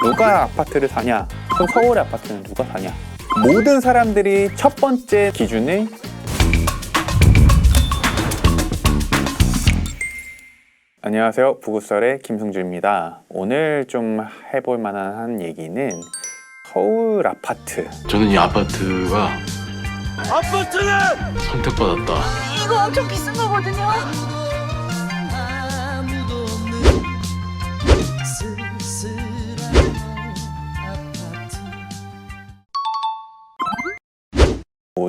누가 아파트를 사냐? 그럼 서울의 아파트는 누가 사냐? 모든 사람들이 첫 번째 기준을 안녕하세요. 부구썰의 김승주입니다. 오늘 좀 해볼 만한 얘기는 서울 아파트. 저는 이 아파트가 선택받았다. 이거 엄청 비싼 거거든요.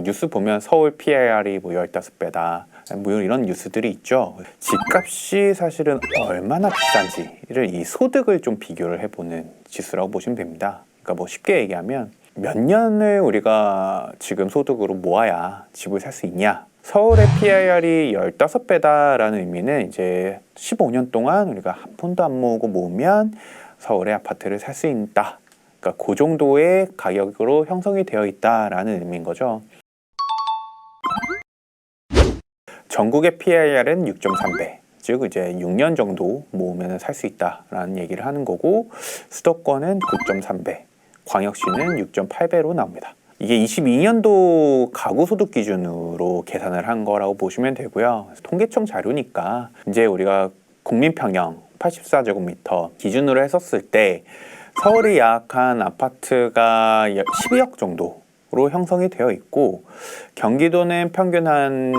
뉴스 보면 서울 PIR이 15배다 뭐 이런 뉴스들이 있죠. 집값이 사실은 얼마나 비싼지를 이 소득을 좀 비교를 해보는 지수라고 보시면 됩니다. 그러니까 뭐 쉽게 얘기하면 몇 년을 우리가 지금 소득으로 모아야 집을 살 수 있냐. 서울의 PIR이 15배다라는 의미는 이제 15년 동안 우리가 한 푼도 안 모으고 모으면 서울의 아파트를 살 수 있다. 그러니까 그 정도의 가격으로 형성이 되어 있다라는 의미인 거죠. 전국의 PIR은 6.3배, 즉 이제 6년 정도 모으면 살 수 있다라는 얘기를 하는 거고, 수도권은 9.3배, 광역시는 6.8배로 나옵니다. 이게 22년도 가구 소득 기준으로 계산을 한 거라고 보시면 되고요. 통계청 자료니까 이제 우리가 국민평형 84제곱미터 기준으로 했었을 때 서울이 약 한 아파트가 12억 정도로 형성이 되어 있고, 경기도는 평균 한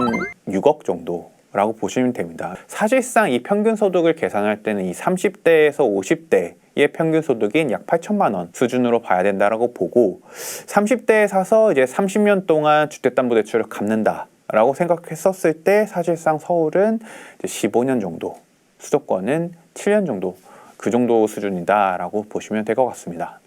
6억 정도라고 보시면 됩니다. 사실상 이 평균 소득을 계산할 때는 이 30대에서 50대의 평균 소득인 약 8천만 원 수준으로 봐야 된다라고 보고, 30대에 사서 이제 30년 동안 주택담보대출을 갚는다라고 생각했었을 때 사실상 서울은 이제 15년 정도, 수도권은 7년 정도, 그 정도 수준이다라고 보시면 될 것 같습니다.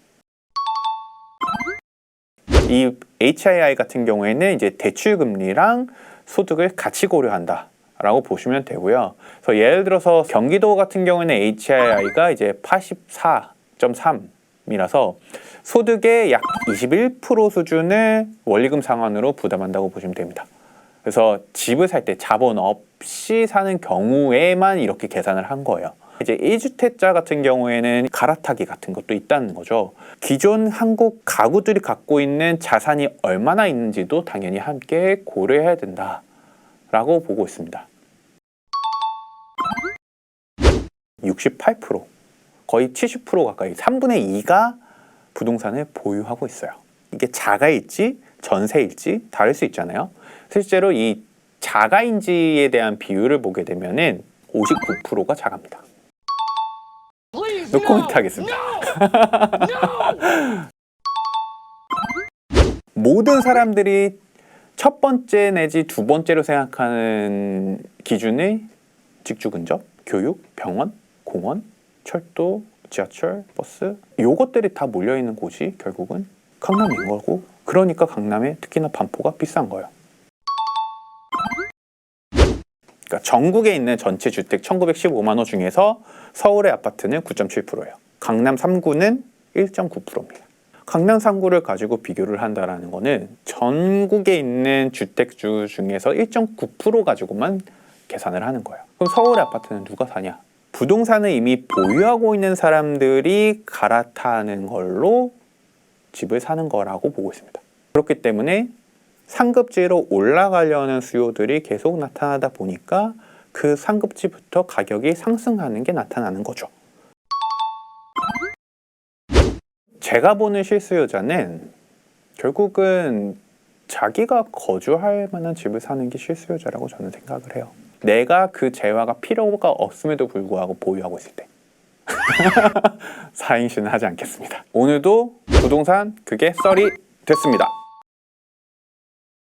이 HII 같은 경우에는 이제 대출 금리랑 소득을 같이 고려한다라고 보시면 되고요. 그래서 예를 들어서 경기도 같은 경우에는 HII가 이제 84.3이라서 소득의 약 21% 수준을 원리금 상환으로 부담한다고 보시면 됩니다. 그래서 집을 살 때 자본 없이 사는 경우에만 이렇게 계산을 한 거예요. 이제 1주택자 같은 경우에는 갈아타기 같은 것도 있다는 거죠. 기존 한국 가구들이 갖고 있는 자산이 얼마나 있는지도 당연히 함께 고려해야 된다라고 보고 있습니다. 68%, 거의 70% 가까이, 3분의 2가 부동산을 보유하고 있어요. 이게 자가일지 전세일지 다를 수 있잖아요. 실제로 이 자가인지에 대한 비율을 보게 되면은 59%가 자가입니다. 노코멘트 하겠습니다. 모든 사람들이 첫 번째 내지 두 번째로 생각하는 기준이 직주 근접, 교육, 병원, 공원, 철도, 지하철, 버스, 요것들이 다 몰려있는 곳이 결국은 강남인 거고, 그러니까 강남에 특히나 반포가 비싼 거예요. 그러니까 전국에 있는 전체 주택 1915만 호 중에서 서울의 아파트는 9.7%예요. 강남 3구는 1.9%입니다. 강남 3구를 가지고 비교를 한다는 거는 전국에 있는 주택주 중에서 1.9% 가지고만 계산을 하는 거예요. 그럼 서울의 아파트는 누가 사냐? 부동산을 이미 보유하고 있는 사람들이 갈아타는 걸로 집을 사는 거라고 보고 있습니다. 그렇기 때문에 상급지로 올라가려는 수요들이 계속 나타나다 보니까 그 상급지부터 가격이 상승하는 게 나타나는 거죠. 제가 보는 실수요자는 결국은 자기가 거주할 만한 집을 사는 게 실수요자라고 저는 생각을 해요. 내가 그 재화가 필요가 없음에도 불구하고 보유하고 있을 때. 사행시는 하지 않겠습니다. 오늘도 부동산 그게 썰이 됐습니다.